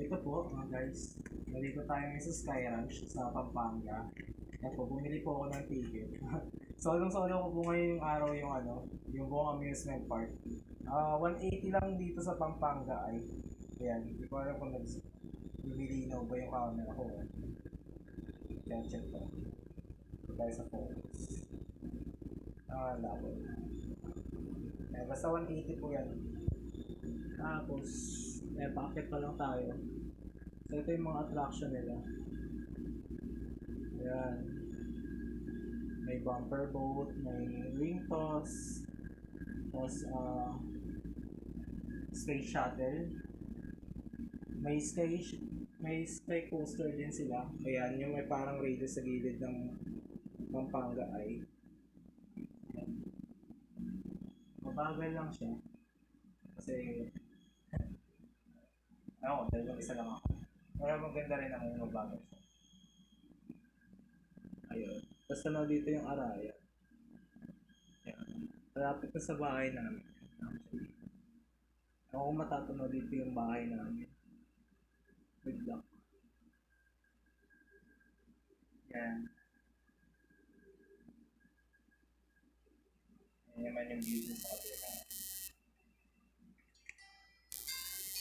ito po mga guys, nandito tayo ngayon sa Sky Ranch sa Pampanga. Yan po, bumili po ako ng ticket. Solong-solo ko po ngayon yung araw yung yung buong amusement park. 180 lang dito sa Pampanga ay. Ayan, hindi ko alam kung lumilinaw ba yung camera ko. Yan, check po. Ito tayo sa focus. Labo. Basta 180 po yan. Tapos, paakit pa lang tayo. So, ito yung mga attraction nila. Ayan. May bumper boat, may ring toss, tapos space shuttle. May sky coaster din sila. Ayan, yung may parang radio sa gilid ng Pampanga ay. Mabagal lang siya. Kasi, dahil lang isa lang ako. Pero maganda rin ang mabagal siya. Ayun. Basta na dito yung Araya. Ayan. Malapit na sa bahay namin. Actually. Ako kung matatunaw dito yung bahay namin. Good luck. Yan. Yan naman yung view sa kabila.